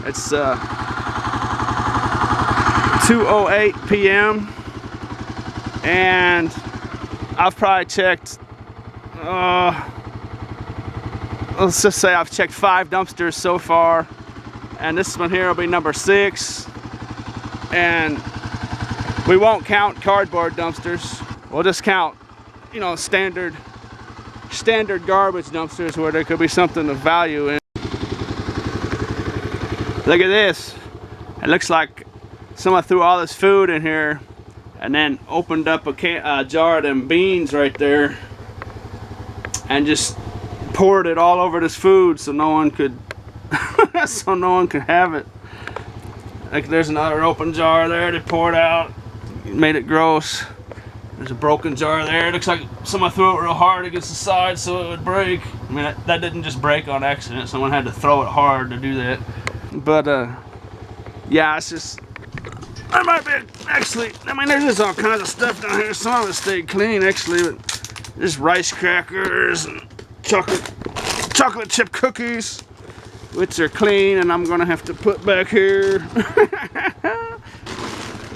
It's 2:08 p.m. and I've probably checked, let's just say I've checked 5 dumpsters so far, and this one here will be number 6. And we won't count cardboard dumpsters. We'll just count, you know, standard garbage dumpsters where there could be something of value in. Look at this. It looks like someone threw all this food in here and then opened up a jar of them beans right there and just poured it all over this food so no one could have it. Like, there's another open jar there they poured out, made it gross. There's a broken jar there. It looks like someone threw it real hard against the side so it would break. I mean, that didn't just break on accident. Someone had to throw it hard to do that. But yeah, it's just, there might be, actually, I mean, there's just all kinds of stuff down here. Some of it stayed clean, actually, but there's rice crackers and chocolate chip cookies, which are clean and I'm gonna have to put back here.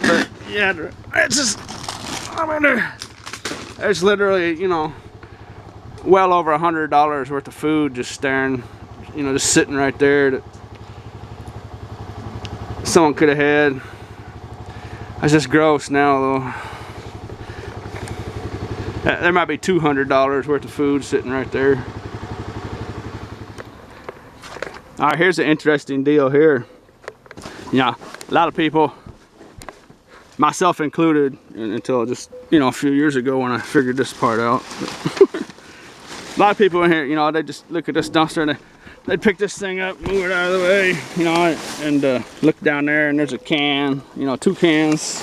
But yeah, it's just, I mean, there's literally, you know, well over $100 worth of food just staring, you know, just sitting right there that someone could have had. That's just gross now, though. There might be $200 worth of food sitting right there. All right, here's an interesting deal here. You know, a lot of people, myself included, until just, you know, a few years ago when I figured this part out. A lot of people in here, you know, they just look at this dumpster and they'd pick this thing up, move it out of the way, you know, and look down there and there's a can, you know, 2 cans.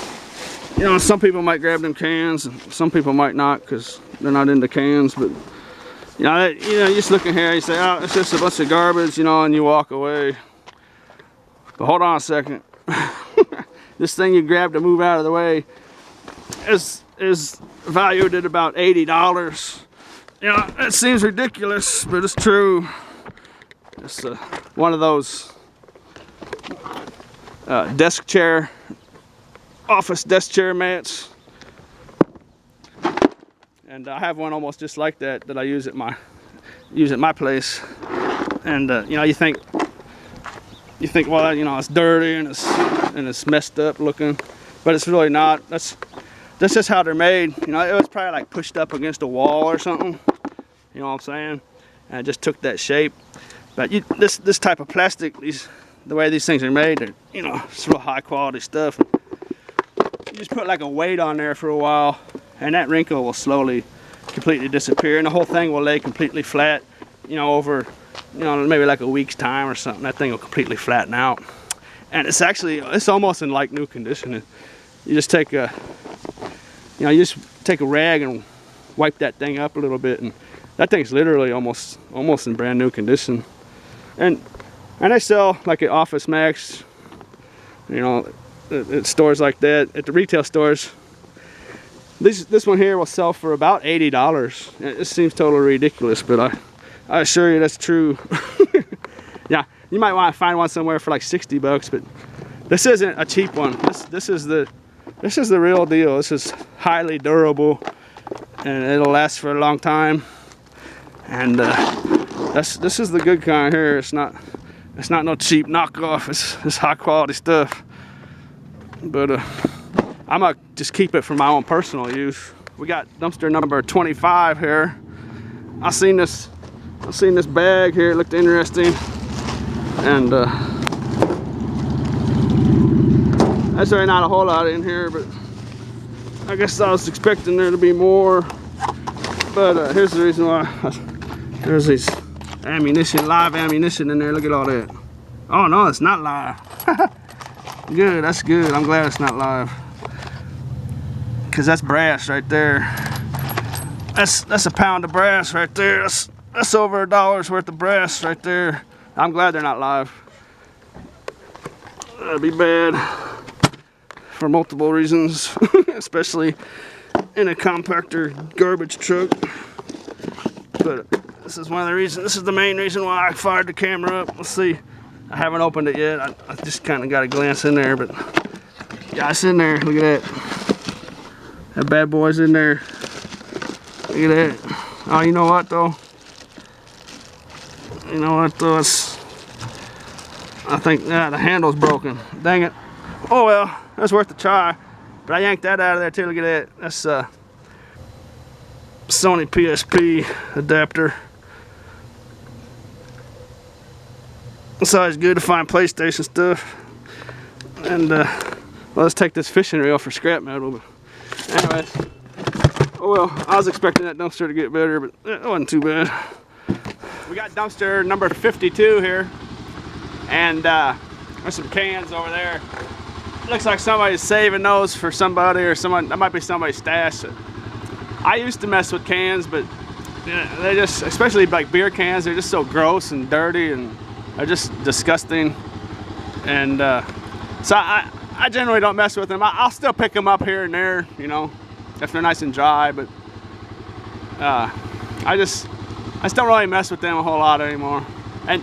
You know, some people might grab them cans, and some people might not because they're not into cans. But you know, you just look in here, you say, oh, it's just a bunch of garbage, you know, and you walk away. But hold on a second. This thing you grab to move out of the way is valued at about $80. You know, it seems ridiculous, but it's true. It's one of those office desk chair mats, and I have one almost just like that I use at my place. And you know, you think, well, you know, it's dirty and it's messed up looking, but it's really not. That's just how they're made. You know, it was probably like pushed up against a wall or something. You know what I'm saying? And it just took that shape. But this type of plastic, the way these things are made, they're, you know, it's real high quality stuff. You just put like a weight on there for a while, and that wrinkle will slowly, completely disappear, and the whole thing will lay completely flat. You know, over, you know, maybe like a week's time or something, that thing will completely flatten out. And it's almost in like new condition. You just take a rag and wipe that thing up a little bit, and that thing's literally almost in brand new condition. And they sell like at Office Max, you know, at stores like that, at the retail stores. This one here will sell for about $80. It seems totally ridiculous, but I assure you that's true. Yeah, you might want to find one somewhere for like $60, but this isn't a cheap one. This is the real deal. This is highly durable, and it'll last for a long time. And this is the good kind here. It's not no cheap knockoff. It's high quality stuff. But I'm gonna just keep it for my own personal use. We got dumpster number 25 here. I seen this bag here. It looked interesting, and that's really not a whole lot in here, but I guess I was expecting there to be more. But here's the reason why. There's these live ammunition in there. Look at all that. Oh no, it's not live. Good, that's good. I'm glad it's not live, because that's brass right there. That's a pound of brass right there. That's over $1 worth of brass right there. I'm glad they're not live. That'd be bad for multiple reasons, especially in a compactor garbage truck. But this is one of the reasons. This is the main reason why I fired the camera up. Let's see. I haven't opened it yet. I just kind of got a glance in there, but yeah, it's in there. Look at that. That bad boy's in there. Look at that. Oh, you know what though? You know what though? I think the handle's broken. Dang it. Oh well, that's worth a try. But I yanked that out of there too. Look at that. That's Sony PSP adapter. It's always good to find PlayStation stuff. And well, let's take this fishing reel for scrap metal. But anyways, oh well, I was expecting that dumpster to get better, but it wasn't too bad. We got dumpster number 52 here, and there's some cans over there. Looks like somebody's saving those for somebody or someone. That might be somebody's stash. I used to mess with cans, but they just, especially like beer cans, they're just so gross and dirty, and they're just disgusting. And so I generally don't mess with them. I'll still pick them up here and there, you know, if they're nice and dry. But I just don't really mess with them a whole lot anymore. And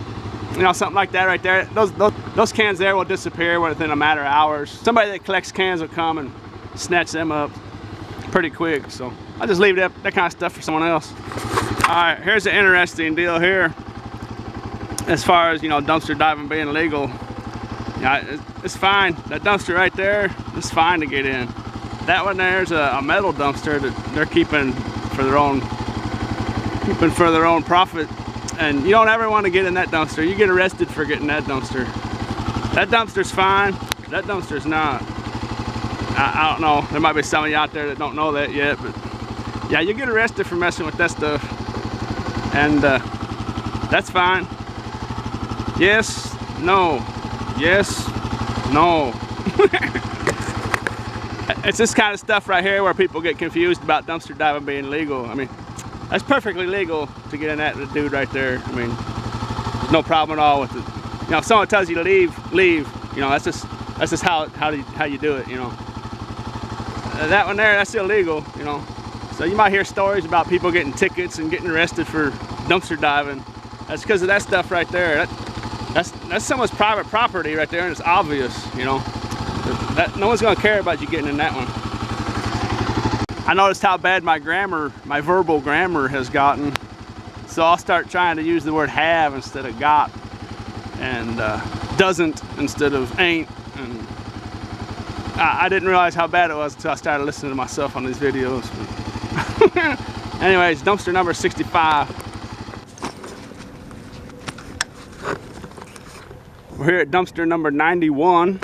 you know, something like that right there, those cans there will disappear within a matter of hours. Somebody that collects cans will come and snatch them up pretty quick. So I just leave that kind of stuff for someone else. All right, here's an interesting deal here. As far as, you know, dumpster diving being legal, yeah, it's fine. That dumpster right there, it's fine to get in. That one there's a metal dumpster that they're keeping for their own profit. And you don't ever want to get in that dumpster. You get arrested for getting that dumpster. That dumpster's fine. That dumpster's not. I don't know. There might be some of you out there that don't know that yet, but yeah, you get arrested for messing with that stuff. And that's fine. Yes, no. Yes, no. It's this kind of stuff right here where people get confused about dumpster diving being legal. I mean, that's perfectly legal to get in that dude right there. I mean, there's no problem at all with it. You know, if someone tells you to leave, leave. You know, that's just how you do it. You know, that one there, that's illegal. You know, so you might hear stories about people getting tickets and getting arrested for dumpster diving. That's because of that stuff right there. That's someone's private property right there, and it's obvious. You know, no one's gonna care about you getting in that one. I noticed how bad my verbal grammar has gotten. So I'll start trying to use the word have instead of got, and doesn't instead of ain't. And I didn't realize how bad it was until I started listening to myself on these videos. Anyways, dumpster number 65. We're here at dumpster number 91,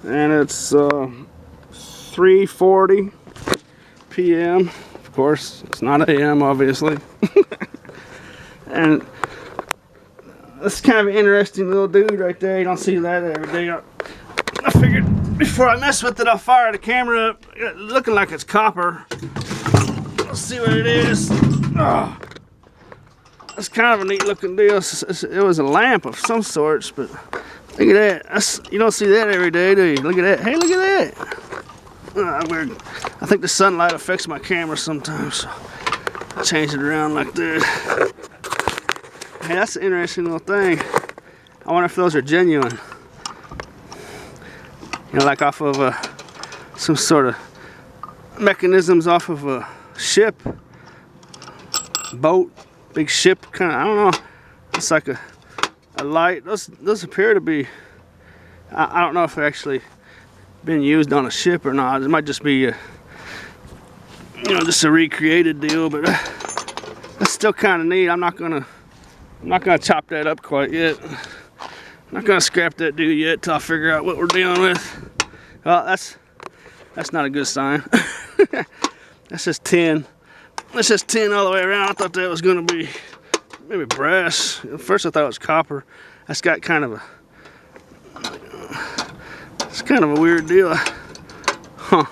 and it's 3:40 p.m. Of course, it's not a.m. obviously. And that's kind of an interesting little dude right there. You don't see that every day. I figured before I mess with it, I'll fire the camera up. Looking like it's copper. Let's see what it is. Oh, that's kind of a neat looking deal. It was a lamp of some sorts, but look at that. You don't see that every day, do you? Look at that. Hey, look at that. Weird. I think the sunlight affects my camera sometimes, so I change it around like that. Hey, that's an interesting little thing. I wonder if those are genuine. You know, like off of some sort of mechanisms off of a ship, boat, big ship kind of. I don't know. It's like a light. Those appear to be. I don't know if they're actually been used on a ship or not. It might just be you know, just a recreated deal, but that's still kind of neat. I'm not gonna chop that up quite yet. I'm not gonna scrap that dude yet till I figure out what we're dealing with. Well, that's not a good sign. That's just tin. That's just tin all the way around. I thought that was gonna be maybe brass. At first I thought it was copper. That's got kind of a, it's kind of a weird deal. Huh.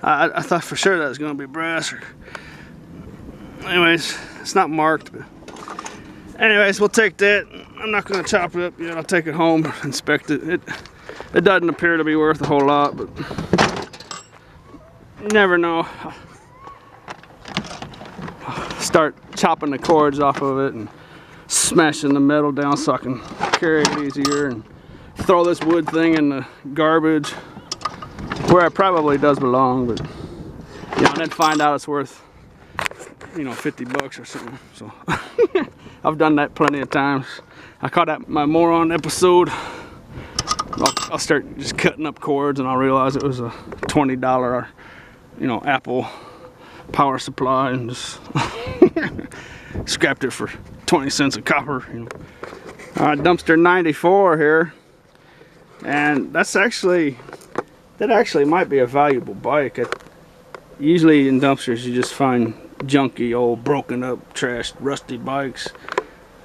I thought for sure that was gonna be brass. Anyways, it's not marked, but anyways, we'll take that. I'm not gonna chop it up yet. I'll take it home, inspect it. It doesn't appear to be worth a whole lot, but you never know. Start chopping the cords off of it and smashing the metal down so I can carry it easier and throw this wood thing in the garbage where it probably does belong, but you know, and then find out it's worth, you know, 50 bucks or something. So I've done that plenty of times. I caught that my moron episode. I'll start just cutting up cords and I'll realize it was a $20, you know, Apple power supply, and just scrapped it for 20 cents of copper, you know. Dumpster 94 here, and that actually might be a valuable bike. Usually in dumpsters you just find junky, old, broken up, trashed, rusty bikes.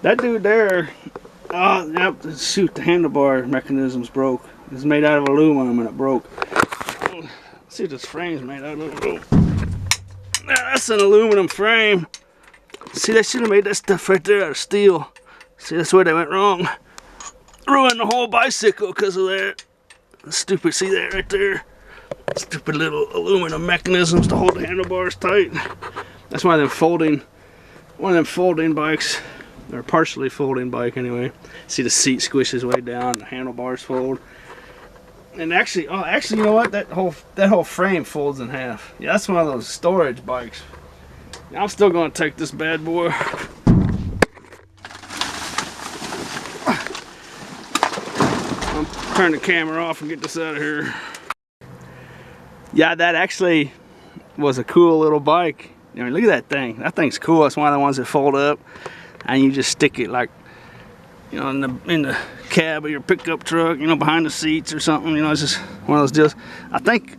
That dude there, oh yep, shoot, the handlebar mechanism's broke. It's made out of aluminum and it broke. Let's see what this frame's made out of. That's an aluminum frame. See, they should have made that stuff right there out of steel. See, that's where they went wrong. Ruined the whole bicycle because of that. Stupid, see that right there? Stupid little aluminum mechanisms to hold the handlebars tight. That's why one of them folding bikes, or partially folding bike anyway. See, the seat squishes way down, the handlebars fold. And actually, you know what? That whole frame folds in half. Yeah, that's one of those storage bikes. I'm still gonna take this bad boy. I'll turn the camera off and get this out of here. Yeah, that actually was a cool little bike. I mean, look at that thing. That thing's cool. It's one of the ones that fold up, and you just stick it like, you know, in the cab of your pickup truck, you know, behind the seats or something. You know, it's just one of those deals. I think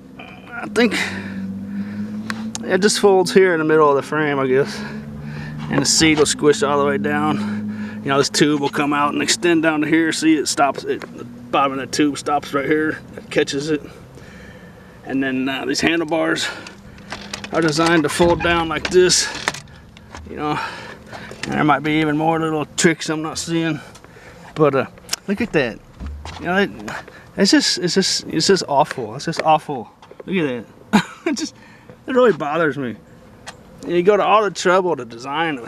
it just folds here in the middle of the frame, I guess, and the seat will squish all the way down. You know, this tube will come out and extend down to here. See, it stops. The bottom of that tube stops right here. It catches it, and then these handlebars are designed to fold down like this. You know, and there might be even more little tricks I'm not seeing. But look at that. You know, it's just awful. It's just awful. Look at that. It really bothers me. You go to all the trouble to design it.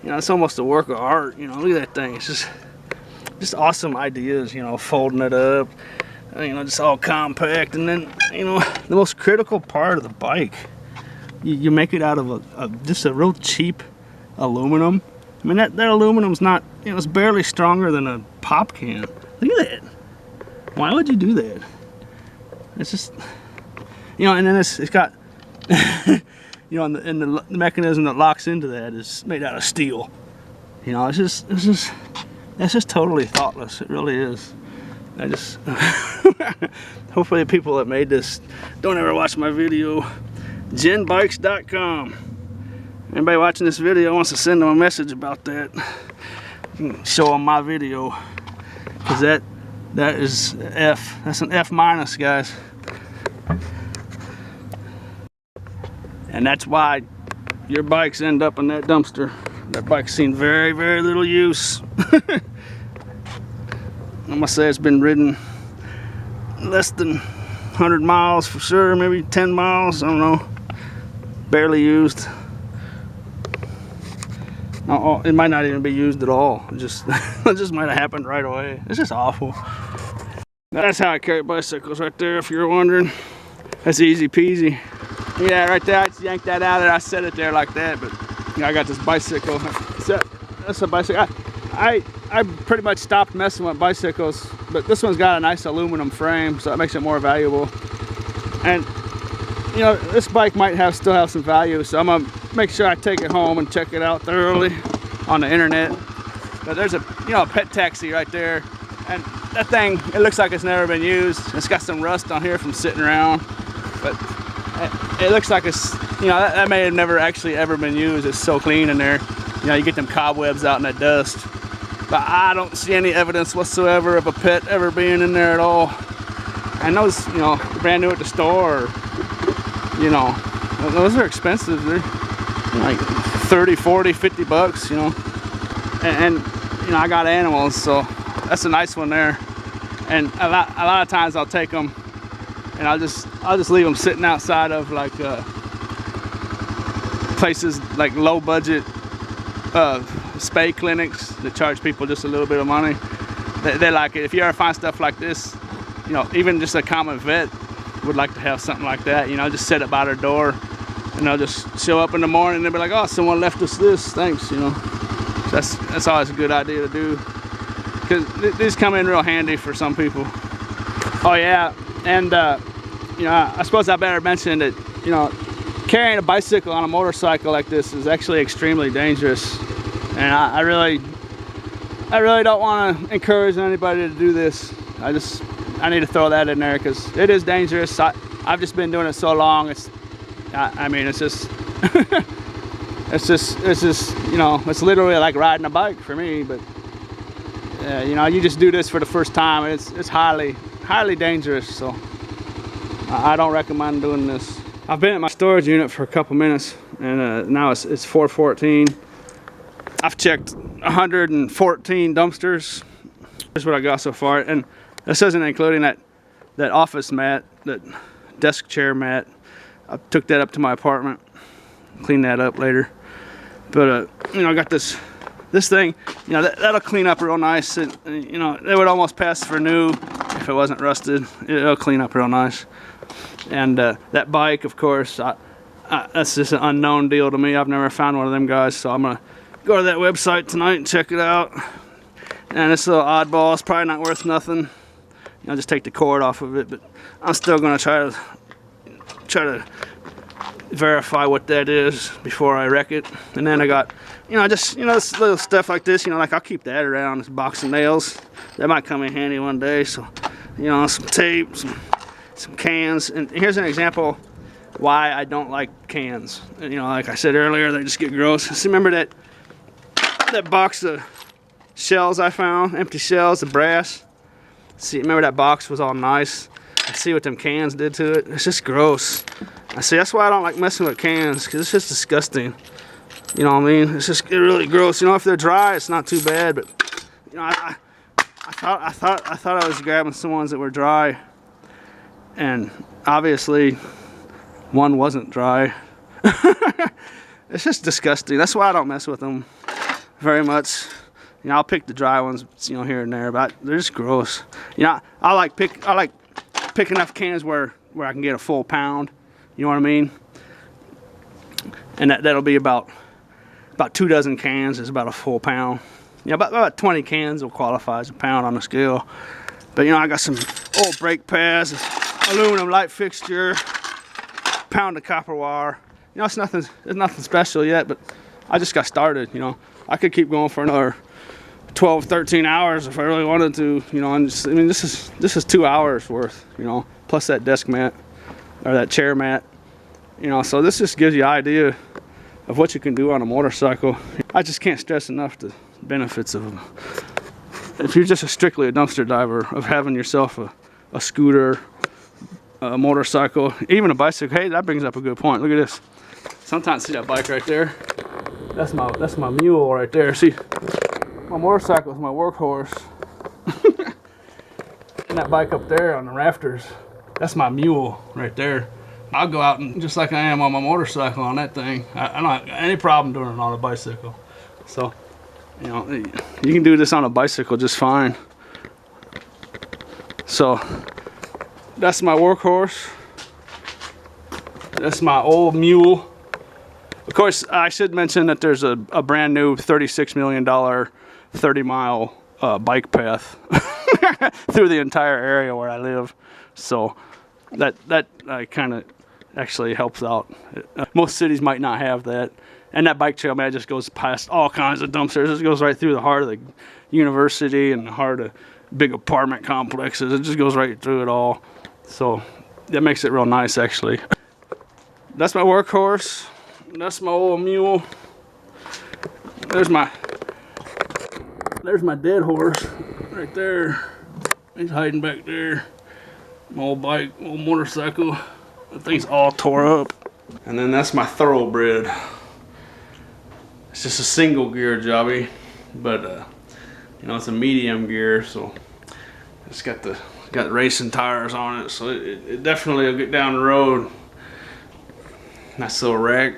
You know, it's almost a work of art. You know, look at that thing. It's just awesome ideas. You know, folding it up. You know, just all compact. And then, you know, the most critical part of the bike, you make it out of just a real cheap aluminum. I mean, that aluminum's not, you know, it's barely stronger than a pop can. Look at that. Why would you do that? It's just, you know, and then it's got, you know, and the mechanism that locks into that is made out of steel. You know, it's just totally thoughtless. It really is. I just, hopefully the people that made this don't ever watch my video. GenBikes.com. Anybody watching this video wants to send them a message about that, show them my video, because that is F. That's an F minus, guys. And that's why your bikes end up in that dumpster. That bike's seen very, very little use. I'm gonna say it's been ridden less than 100 miles for sure, maybe 10 miles, I don't know. Barely used. It might not even be used at all. It just might have happened right away. It's just awful. That's how I carry bicycles right there, if you're wondering. That's easy peasy. Yeah, right there, I just yanked that out and I set it there like that, but you know, I got this bicycle. That's a bicycle. I pretty much stopped messing with bicycles, but this one's got a nice aluminum frame, so it makes it more valuable. And you know, this bike might still have some value, so I'm gonna make sure I take it home and check it out thoroughly on the internet. But there's a pet taxi right there, and that thing, it looks like it's never been used. It's got some rust on here from sitting around, but it looks like it's, you know, that may have never actually ever been used. It's so clean in there. You know, you get them cobwebs out in that dust, but I don't see any evidence whatsoever of a pet ever being in there at all. And those, you know, brand new at the store, or, you know, those are expensive. They're like 30, 40, 50 bucks, you know. And you know, I got animals, so that's a nice one there. And a lot of times I'll take them and I'll just leave them sitting outside of like places like low budget spay clinics that charge people just a little bit of money. they like it. If you ever find stuff like this, you know, even just a common vet would like to have something like that. You know, just set it by their door, and they'll just show up in the morning and they'll be like, oh, someone left us this, thanks, you know. That's always a good idea to do, because these come in real handy for some people. Oh yeah, and you know, I suppose I better mention that, you know, carrying a bicycle on a motorcycle like this is actually extremely dangerous, and I really don't want to encourage anybody to do this. I need to throw that in there because it is dangerous. I've just been doing it so long. I mean, it's just it's just, you know, it's literally like riding a bike for me. But you know, you just do this for the first time, and it's highly dangerous. So I don't recommend doing this. I've been at my storage unit for a couple minutes, and now it's 4:14. I've checked 114 dumpsters. Here's what I got so far, and this isn't including that office mat, that desk chair mat. I took that up to my apartment, clean that up later. But you know, I got this thing. You know, that'll clean up real nice. You know, it would almost pass for new if it wasn't rusted. It'll clean up real nice. And that bike, of course, that's just an unknown deal to me. I've never found one of them guys, so I'm gonna go to that website tonight and check it out. And this little oddball is probably not worth nothing. I'll just take the cord off of it, but I'm still gonna try to verify what that is before I wreck it. And then I got, you know, just, you know, this little stuff like this, you know, like I'll keep that around, this box of nails. That might come in handy one day. So, you know, some tape, some cans. And here's an example why I don't like cans. You know, like I said earlier, they just get gross. See, remember that box of shells I found, empty shells, the brass? See, remember that box was all nice? I see what them cans did to it. It's just gross. I see, that's why I don't like messing with cans, because it's just disgusting. You know what I mean? It's really gross. You know, if they're dry, it's not too bad, but you know, I thought I was grabbing some ones that were dry, and obviously one wasn't dry. It's just disgusting. That's why I don't mess with them very much. You know, I'll pick the dry ones, you know, here and there, but they're just gross. You know, I like pick enough cans where I can get a full pound. You know what I mean? And that'll be about 2 dozen cans is about a full pound. You know, about 20 cans will qualify as a pound on the scale. But you know, I got some old brake pads, aluminum light fixture, pound of copper wire. You know, it's nothing special yet, but I just got started. You know, I could keep going for another 12, 13 hours if I really wanted to, you know. And I mean, this is 2 hours worth, you know, plus that desk mat or that chair mat, you know. So this just gives you an idea of what you can do on a motorcycle. I just can't stress enough the benefits of them. If you're just strictly a dumpster diver, of having yourself a scooter, a motorcycle, even a bicycle. Hey, that brings up a good point. Look at this. Sometimes see that bike right there. That's my mule right there. See, my motorcycle is my workhorse. And that bike up there on the rafters, that's my mule right there. I'll go out and just like I am on my motorcycle on that thing. I don't have any problem doing it on a bicycle. So, you know, you can do this on a bicycle just fine. So, that's my workhorse. That's my old mule. Of course, I should mention that there's a brand new $36 million 30-mile bike path through the entire area where I live. So that kind of actually helps out. Most cities might not have that. And that bike trail, man, just goes past all kinds of dumpsters. It goes right through the heart of the university and the heart of big apartment complexes. It just goes right through it all. So that makes it real nice, actually. That's my workhorse. That's my old mule. There's my dead horse right there. He's hiding back there. My old bike, old motorcycle. That thing's all tore up. And then that's my thoroughbred. It's just a single gear jobby, but you know, it's a medium gear, so it's got racing tires on it, so it definitely will get down the road. Nice little rack,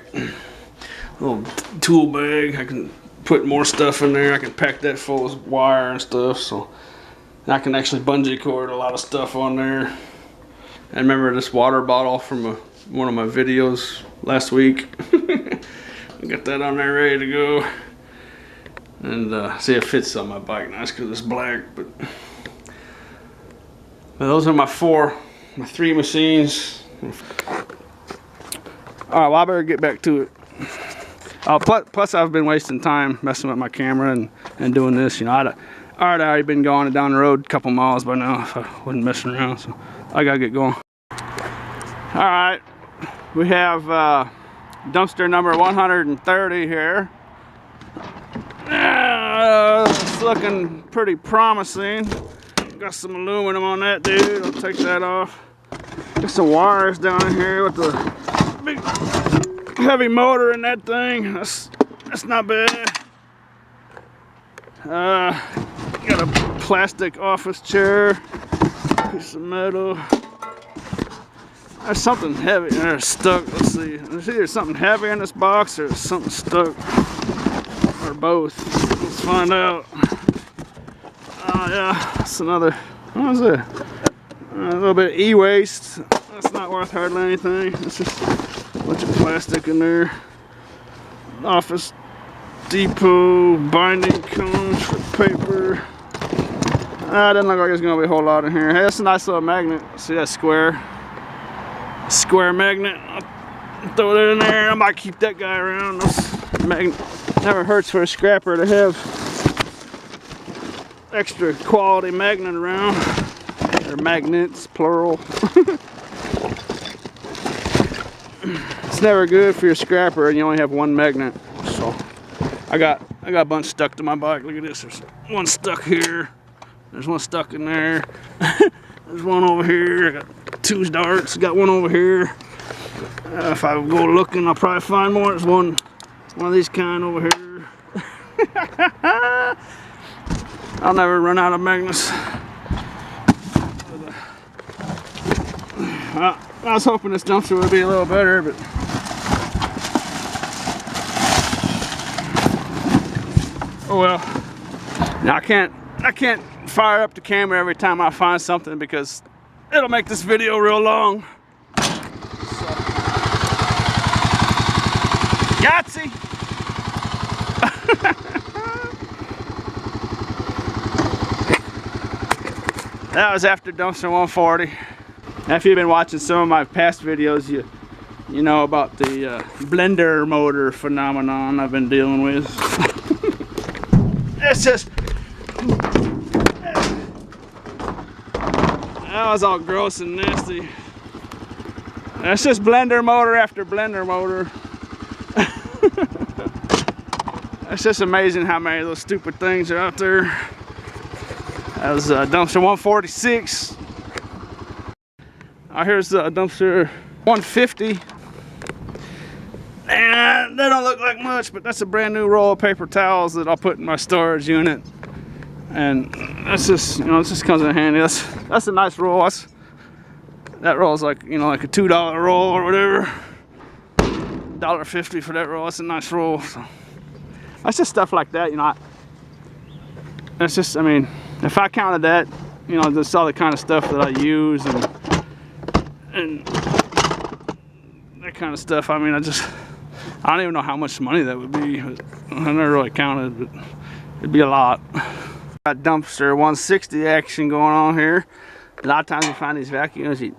little tool bag. I can put more stuff in there. I can pack that full of wire and stuff. So And I can actually bungee cord a lot of stuff on there. And remember this water bottle from one of my videos last week. Got that on there ready to go. And see, it fits on my bike nice because it's black. But those are my three machines. All right, well, I better get back to it. Plus, I've been wasting time messing with my camera and doing this. You know, I'd already been going down the road a couple miles by now if I wasn't messing around. So I gotta get going. All right, we have dumpster number 130 here. It's looking pretty promising. Got some aluminum on that, dude. I'll take that off. Got some wires down in here with the big heavy motor in that thing. That's not bad. Got a plastic office chair, piece of metal. There's something heavy in there stuck. Let's see. There's either something heavy in this box or something stuck, or both. Let's find out. Oh yeah, that's another. What is it? A little bit of e-waste. That's not worth hardly anything. It's just a bunch of plastic in there. Office Depot binding cones for paper. Doesn't look like there's gonna be a whole lot in here. Hey, that's a nice little magnet. See that square magnet? I'll throw that in there. I might keep that guy around. Never hurts for a scrapper to have extra quality magnet around. Or magnets, plural. It's never good for your scrapper and you only have one magnet. So I got a bunch stuck to my bike. Look at this. There's one stuck here. There's one stuck in there. There's one over here. I got two darts. Got one over here. If I go looking, I'll probably find more. There's one of these kind over here. I'll never run out of magnets. I was hoping this dumpster would be a little better, but oh well. Now I can't fire up the camera every time I find something because it'll make this video real long. So. Yahtzee! That was after dumpster 140. Now, if you've been watching some of my past videos, you know about the blender motor phenomenon I've been dealing with. It's just that was all gross and nasty. That's just blender motor after blender motor. It's just amazing how many of those stupid things are out there. That was dumpster 146. Here's dumpster 150. And they don't look like much, but that's a brand new roll of paper towels that I'll put in my storage unit. And that's just, you know, it just comes in handy. That's a nice roll. That roll is like, you know, like a $2 roll or whatever. $1.50 for that roll. That's a nice roll. So that's just stuff like that, you know. That's just, I mean, if I counted that, you know, just all the kind of stuff that I use and that kind of stuff. I mean, I don't even know how much money that would be. I never really counted, but it'd be a lot. Got dumpster 160 action going on here. A lot of times you find these vacuums, you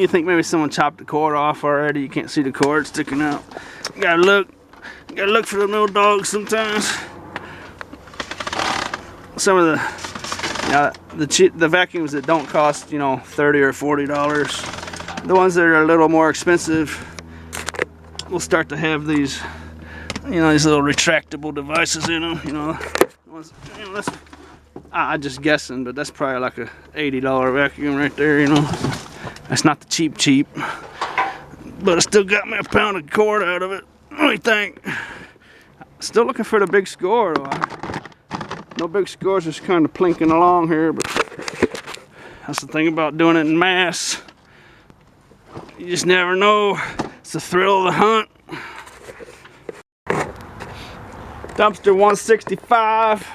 think maybe someone chopped the cord off already. You can't see the cord sticking out. You gotta look for the little dogs sometimes. Some of the vacuums that don't cost, you know, $30 or $40. The ones that are a little more expensive will start to have these, you know, these little retractable devices in them. You know, I'm just guessing, but that's probably like a $80 vacuum right there. You know, that's not the cheap, but it still got me a pound of cord out of it. What do you think? Still looking for the big score though. No big scores, just kind of plinking along here, but that's the thing about doing it in mass. You just never know. It's the thrill of the hunt. Dumpster 165.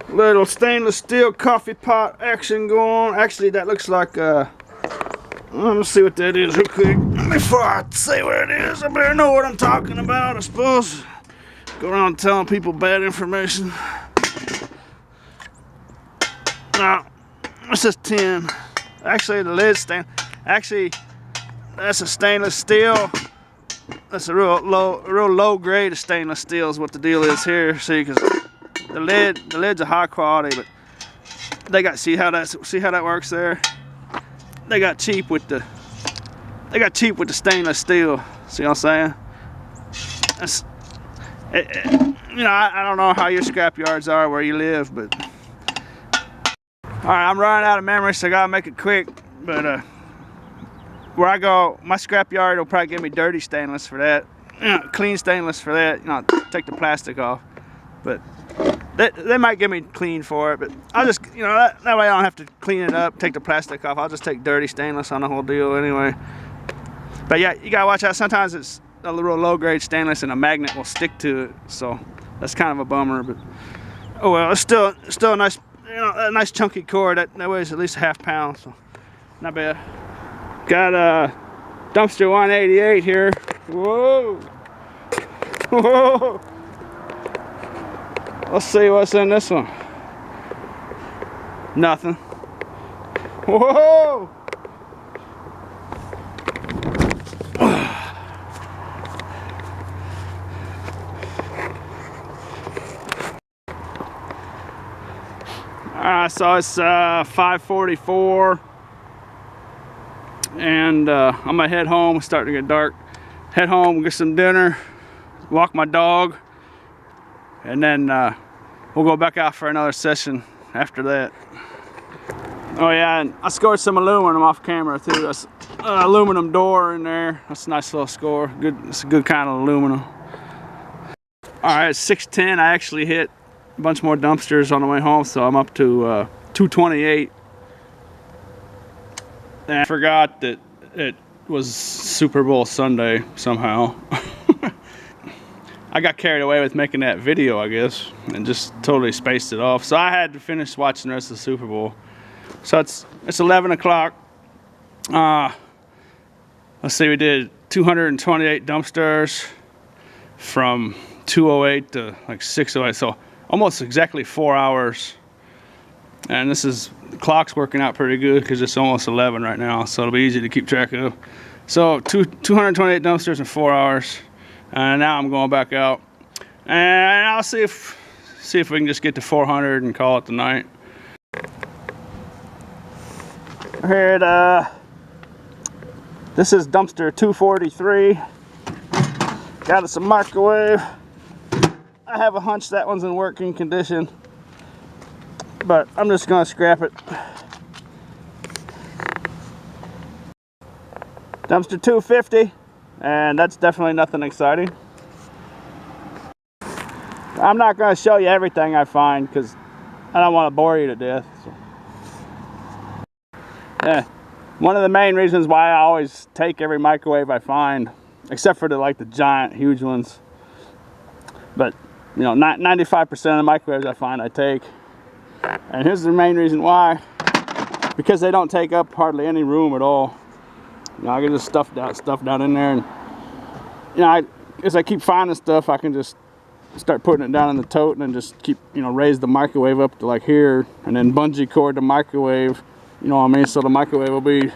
Little stainless steel coffee pot action going on. Actually, that looks like let me see what that is real quick. Before I say what it is, I better know what I'm talking about, I suppose. Go around telling people bad information. No, this is tin. Actually, the lid's actually, that's a stainless steel. That's a real low grade of stainless steel is what the deal is here. See, because the lid's a high quality, but they got see how that works there. They got cheap with the stainless steel. See what I'm saying? You know, I don't know how your scrap yards are where you live, but all right, I'm running out of memory, so I gotta make it quick. But where I go, my scrap yard will probably give me dirty stainless for that, clean stainless for that. You know, take the plastic off, but they might give me clean for it. But I'll just, you know, that way I don't have to clean it up, take the plastic off. I'll just take dirty stainless on the whole deal anyway. But yeah, you gotta watch out. Sometimes it's a little low grade stainless and a magnet will stick to it, so that's kind of a bummer. But oh well, it's still a nice, you know, a nice chunky cord that weighs at least a ½ pound, so not bad. Got a dumpster 188 here. Whoa, whoa. Let's see what's in this one. Nothing. Whoa. So it's 5:44, and I'm gonna head home. It's starting to get dark. Head home, get some dinner, walk my dog, and then we'll go back out for another session after that. Oh yeah, and I scored some aluminum off camera too. That's aluminum door in there. That's a nice little score. Good, it's a good kind of aluminum. All right, 6:10. I actually hit a bunch more dumpsters on the way home, so I'm up to 228. And I forgot that it was Super Bowl Sunday somehow. I got carried away with making that video, I guess, and just totally spaced it off. So I had to finish watching the rest of the Super Bowl. So it's 11 o'clock. Let's see, we did 228 dumpsters from 2:08 to like 6:08. So almost exactly 4 hours. And the clock's working out pretty good because it's almost 11 right now, so it'll be easy to keep track of. So 228 dumpsters in 4 hours, and now I'm going back out, and I'll see if we can just get to 400 and call it the night. Here at this is dumpster 243. Got us a microwave. I have a hunch that one's in working condition, but I'm just gonna scrap it. Dumpster 250, and that's definitely nothing exciting. I'm not gonna show you everything I find because I don't want to bore you to death. So. Yeah, one of the main reasons why I always take every microwave I find, except for the giant, huge ones. But you know, 95% of the microwaves I find I take. And here's the main reason why. Because they don't take up hardly any room at all. You know, I can just stuff down in there, and you know, as I keep finding stuff, I can just start putting it down in the tote and then just keep, you know, raise the microwave up to like here, and then bungee cord the microwave, you know what I mean? So the microwave will be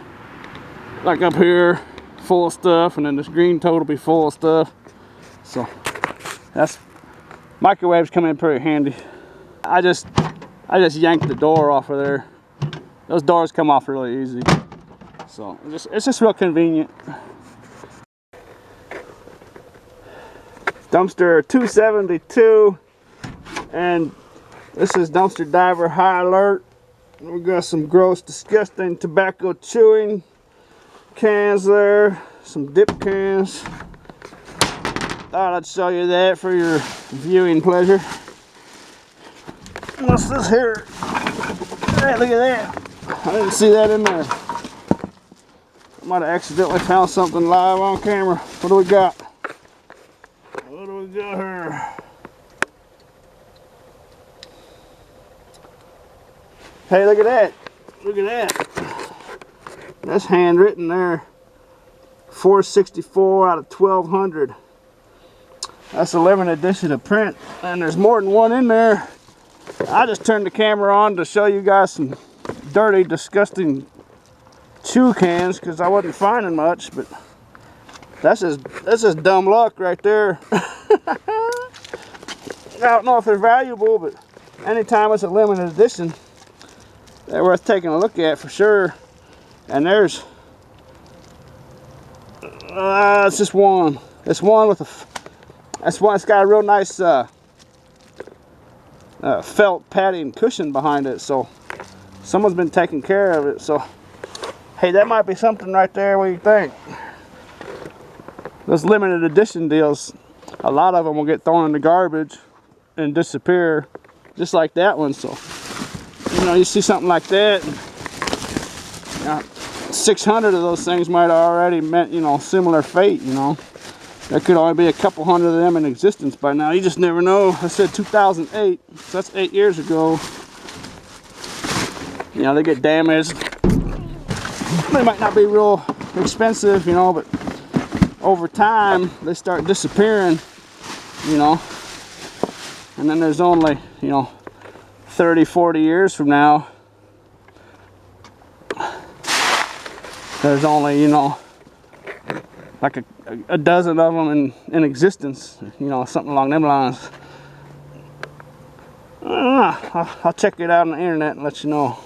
like up here, full of stuff, and then this green tote will be full of stuff. So microwaves come in pretty handy. I just yanked the door off of there. Those doors come off really easy. So it's just real convenient. Dumpster 272, and this is dumpster diver high alert. We got some gross, disgusting tobacco chewing cans there, some dip cans. Thought I'd show you that for your viewing pleasure. What's this here? Hey, look at that. I didn't see that in there. I might have accidentally found something live on camera. What do we got? What do we got here? Hey, look at that. Look at that. That's handwritten there. 464 out of 1200. That's a limited edition of print, and there's more than one in there. I just turned the camera on to show you guys some dirty, disgusting chew cans because I wasn't finding much, but that's just dumb luck right there. I don't know if they're valuable, but anytime it's a limited edition, they're worth taking a look at for sure. And there's it's just one. It's one with a. That's one. It's got a real nice felt padding cushion behind it, so someone's been taking care of it. So hey, that might be something right there. What do you think? Those limited edition deals, a lot of them will get thrown in the garbage and disappear, just like that one. So you know, you see something like that, and, 600 of those things might have already meant, you know, similar fate. You know, there could only be a couple hundred of them in existence by now. You just never know. I said 2008, so that's 8 years ago. You know, they get damaged. They might not be real expensive, you know, but over time they start disappearing, you know. And then there's only, you know, 30, 40 years from now, there's only, you know, like a dozen of them in existence, you know, something along them lines. I don't know. I'll check it out on the internet and let you know.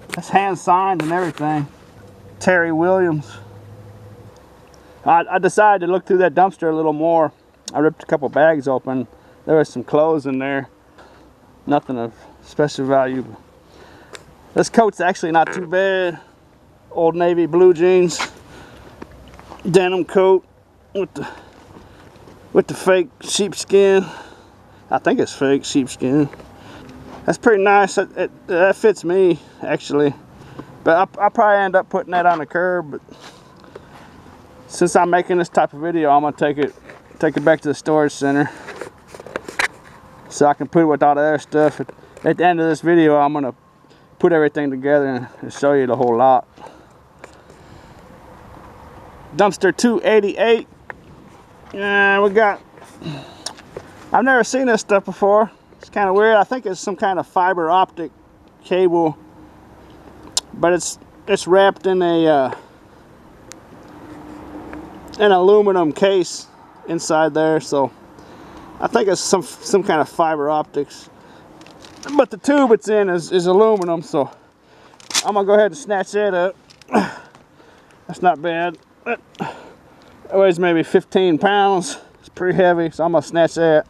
That's hand signed and everything. Terry Williams. I decided to look through that dumpster a little more. I ripped a couple bags open. There was some clothes in there. Nothing of special value. This coat's actually not too bad. Old Navy blue jeans, denim coat with the fake sheepskin. I think it's fake sheepskin. That's pretty nice. That fits me actually, but I'll probably end up putting that on the curb. But since I'm making this type of video, I'm gonna take it back to the storage center so I can put it with all the other stuff. At the end of this video, I'm gonna put everything together and show you the whole lot. Dumpster 288. Yeah, I've never seen this stuff before. It's kind of weird. I think it's some kind of fiber optic cable, but it's wrapped in an aluminum case inside there. So I think it's some kind of fiber optics. But the tube it's in is aluminum, so I'm gonna go ahead and snatch that up. That's not bad. It weighs maybe 15 pounds. It's pretty heavy, so I'm gonna snatch that.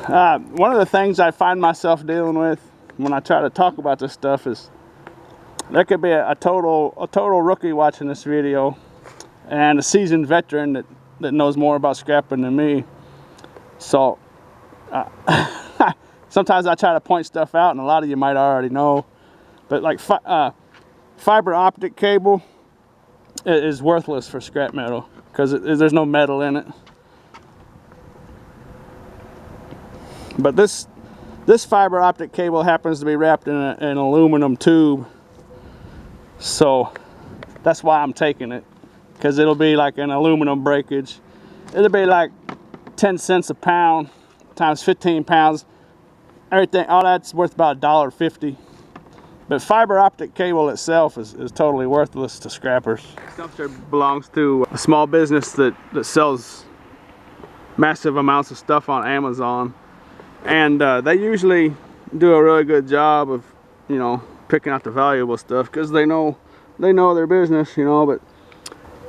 One of the things I find myself dealing with when I try to talk about this stuff is there could be a total rookie watching this video and a seasoned veteran that knows more about scrapping than me. So sometimes I try to point stuff out, and a lot of you might already know, but like fiber optic cable is worthless for scrap metal because there's no metal in it. But this fiber optic cable happens to be wrapped in an aluminum tube, so that's why I'm taking it, because it'll be like an aluminum breakage. It'll be like 10 cents a pound times 15 pounds. Everything, all that's worth about $1.50. But fiber optic cable itself is totally worthless to scrappers. This dumpster belongs to a small business that sells massive amounts of stuff on Amazon. And they usually do a really good job of, you know, picking out the valuable stuff because they know their business, you know. But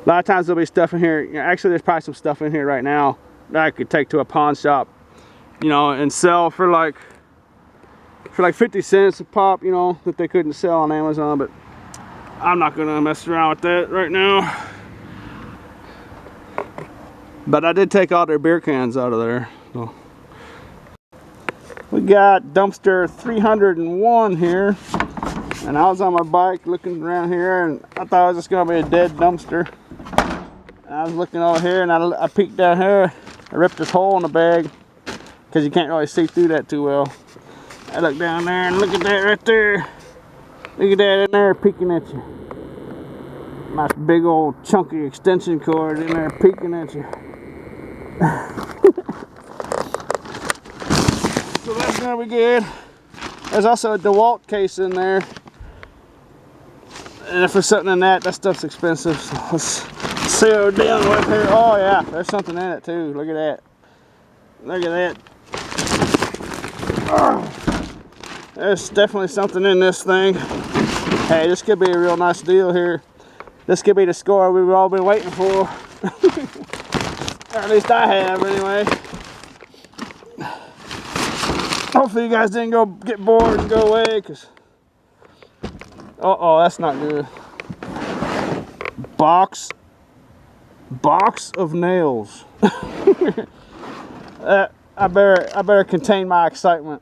a lot of times there'll be stuff in here. You know, actually, there's probably some stuff in here right now that I could take to a pawn shop, you know, and sell for like 50 cents a pop, you know, that they couldn't sell on Amazon. But I'm not gonna mess around with that right now. But I did take all their beer cans out of there. So we got dumpster 301 here, and I was on my bike looking around here, and I thought it was just gonna be a dead dumpster. And I was looking over here, and I peeked down here. I ripped this hole in the bag because you can't really see through that too well. I look down there and look at that right there. Look at that in there peeking at you. Nice big old chunky extension cord in there peeking at you. So that's gonna be good. There's also a DeWalt case in there. And if there's something in that, that stuff's expensive. So let's see what we're dealing with here. Oh yeah, there's something in it too. Look at that. Look at that. Oh, there's definitely something in this thing. Hey, this could be a real nice deal here. This could be the score we've all been waiting for. Or at least I have anyway. Hopefully you guys didn't go get bored and go away, cause uh-oh, that's not good. Box of nails. I better contain my excitement.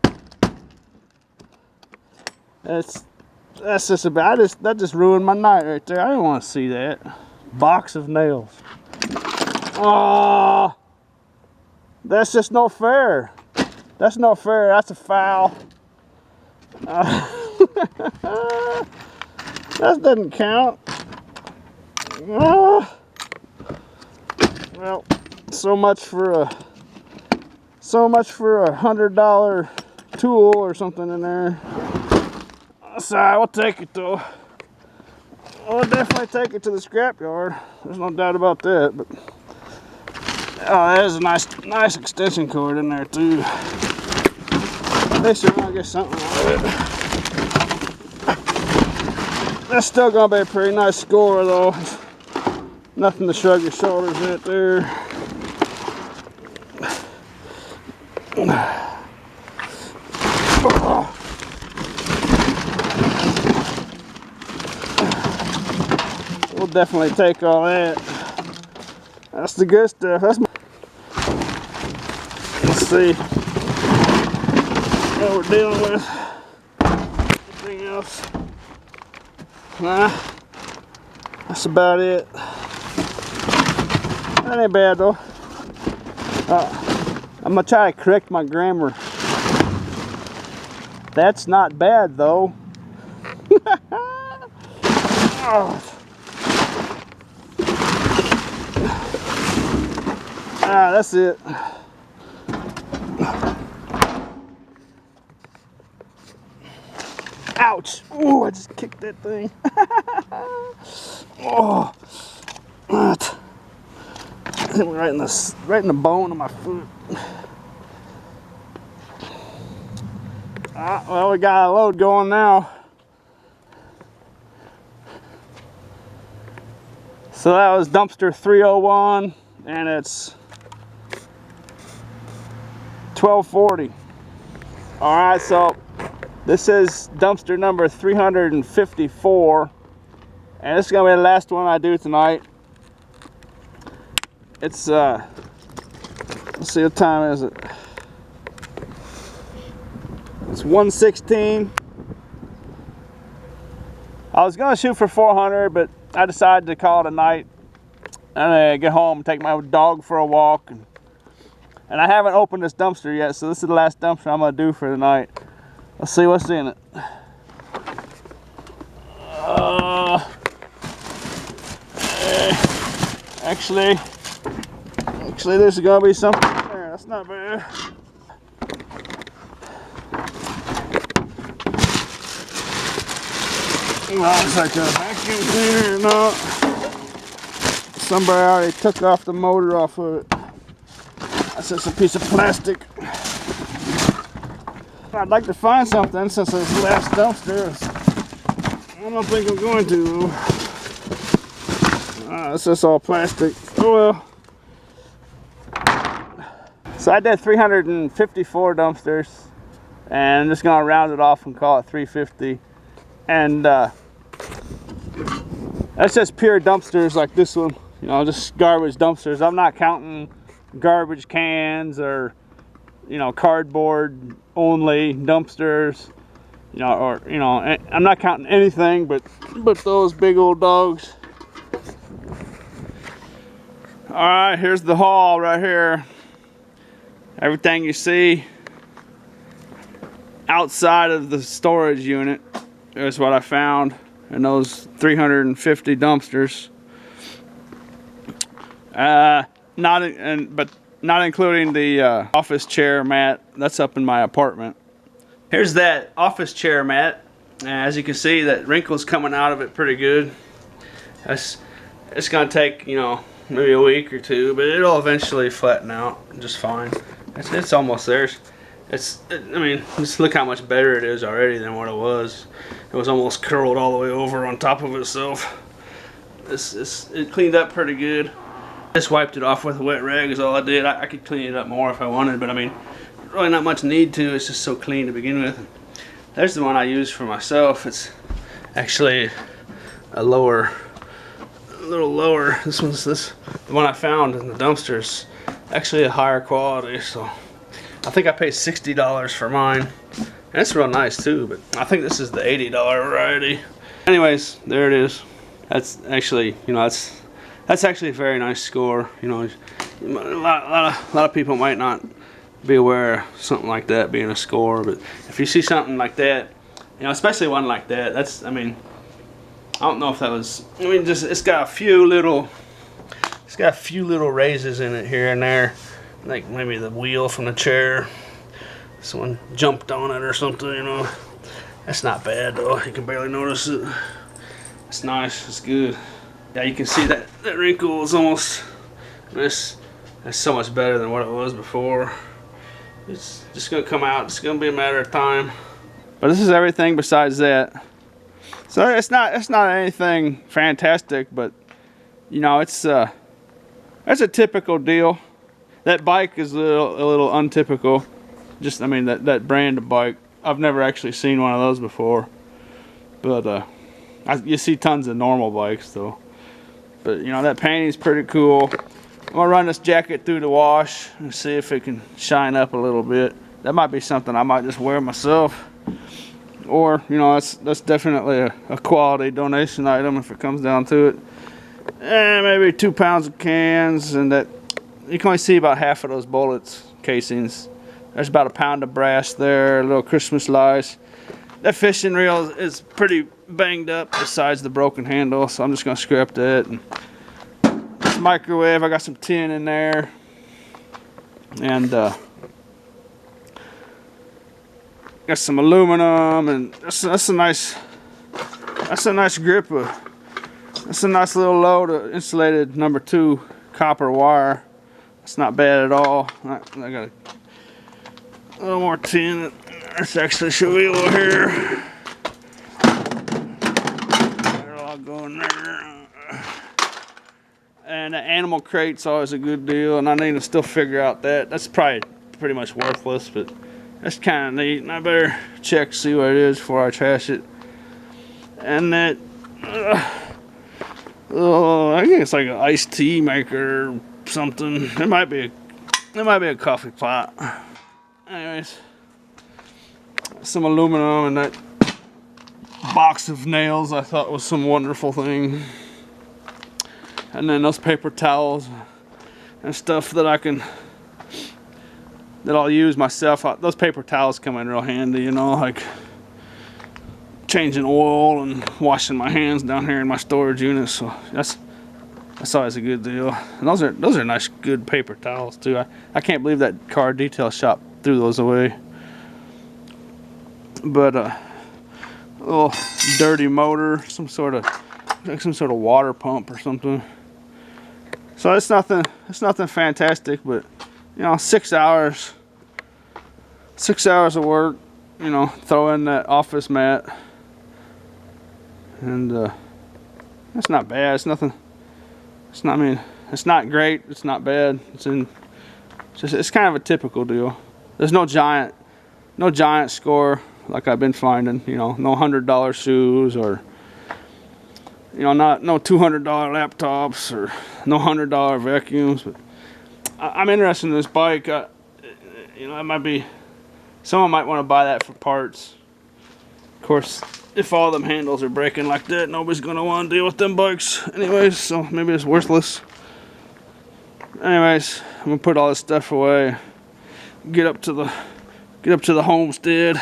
That's just about that just ruined my night right there. I didn't want to see that. Box of nails. Oh, that's just no fair. That's not fair. That's a foul. That doesn't count. Well, so much for a $100 tool or something in there. Sorry, we'll take it though. We'll definitely take it to the scrapyard. There's no doubt about that. But oh, there's a nice extension cord in there too. At least you're gonna get something out of it. That's still gonna be a pretty nice score though. Nothing to shrug your shoulders at there. We'll definitely take all that. That's the good stuff. Let's see what we're dealing with. Anything else? Nah, that's about it. That ain't bad though. I'm gonna try to correct my grammar. That's not bad though. Oh. Ah, that's it. Ouch! Ooh, I just kicked that thing. Oh, what? Hit me right in the bone of my foot. Well, we got a load going now. So that was dumpster 301, and it's 1240. All right, so this is dumpster number 354, and this is gonna be the last one I do tonight. It's let's see, what time is it? It's 1:16. I was gonna shoot for 400, but I decided to call it a night and get home and take my dog for a walk. And I haven't opened this dumpster yet, so this is the last dumpster I'm gonna do for the night. Let's see what's in it. Actually, there's gonna be something in there. That's not bad. Well, it's like a vacuum cleaner or not. Somebody already took off the motor off of it. That's just a piece of plastic. I'd like to find something since it's the last dumpster. I don't think I'm going to. It's just all plastic. Oh well. So I did 354 dumpsters, and I'm just gonna round it off and call it 350. And that's just pure dumpsters like this one. You know, just garbage dumpsters. I'm not counting garbage cans or, you know, cardboard only dumpsters. You know, or, you know, I'm not counting anything but those big old dogs. All right, here's the haul right here. Everything you see outside of the storage unit is what I found in those 350 dumpsters. But not including the office chair mat that's up in my apartment. Here's that office chair mat. As you can see, that wrinkle's coming out of it pretty good. It's gonna take, you know, maybe a week or two, but it'll eventually flatten out just fine. It's almost there. I mean, just look how much better it is already than what it was. It was almost curled all the way over on top of itself. It cleaned up pretty good. Just wiped it off with a wet rag is all I did. I could clean it up more if I wanted, but I mean, really not much need to. It's just so clean to begin with. There's the one I use for myself. It's actually a little lower. The one I found in the dumpsters, actually a higher quality. So I think I paid $60 for mine. And it's real nice too, but I think this is the $80 variety. Anyways, there it is. That's actually, you know, that's actually a very nice score. You know, a lot of people might not be aware of something like that being a score, but if you see something like that, you know, especially one like that, that's, I mean, I don't know if that was, I mean, just it's got a few little raises in it here and there, like maybe the wheel from the chair, someone jumped on it or something, you know. That's not bad though. You can barely notice it. It's nice. It's good. Yeah, you can see that wrinkle is almost, that's so much better than what it was before. It's just gonna come out. It's gonna be a matter of time. But this is everything besides that. So it's not anything fantastic, but you know, it's a typical deal. That bike is a little untypical. Just, I mean, that brand of bike. I've never actually seen one of those before. But you see tons of normal bikes though. But you know, that painting's pretty cool. I'm gonna run this jacket through the wash and see if it can shine up a little bit. That might be something I might just wear myself. Or, you know, that's definitely a quality donation item if it comes down to it. Maybe 2 pounds of cans, and that you can only see about half of those bullets casings. There's about a pound of brass there, a little Christmas lights. That fishing reel is pretty banged up besides the broken handle, so I'm just gonna scrap that. And this microwave, I got some tin in there, and got some aluminum, and that's a nice grip. That's a nice little load of insulated number 2 copper wire. It's not bad at all. I got a little more tin. Let's actually show you over here. That'll all go in there. And the animal crate's always a good deal, and I need to still figure out that. That's probably pretty much worthless, but that's kind of neat. And I better check, see what it is before I trash it. And that, I think it's like an iced tea maker or something. It might be a coffee pot. Anyways, some aluminum and that box of nails I thought was some wonderful thing. And then those paper towels and stuff that I'll use myself. Those paper towels come in real handy, you know, like changing oil and washing my hands down here in my storage unit. So that's always a good deal. And those are nice, good paper towels too. I can't believe that car detail shop threw those away. But a little dirty motor, some sort of water pump or something. So it's nothing fantastic, but you know, 6 hours of work, you know, throw in that office mat, and it's not bad. It's nothing. It's not. I mean, it's not great. It's not bad. It's kind of a typical deal. There's no giant score like I've been finding. You know, no $100 shoes, or you know, no $200 laptops, or no $100 vacuums. But I'm interested in this bike. You know, it might be, someone might want to buy that for parts. Of course, if all them handles are breaking like that, nobody's gonna want to deal with them bikes anyways, so maybe it's worthless. Anyways, I'm gonna put all this stuff away, get up to the homestead.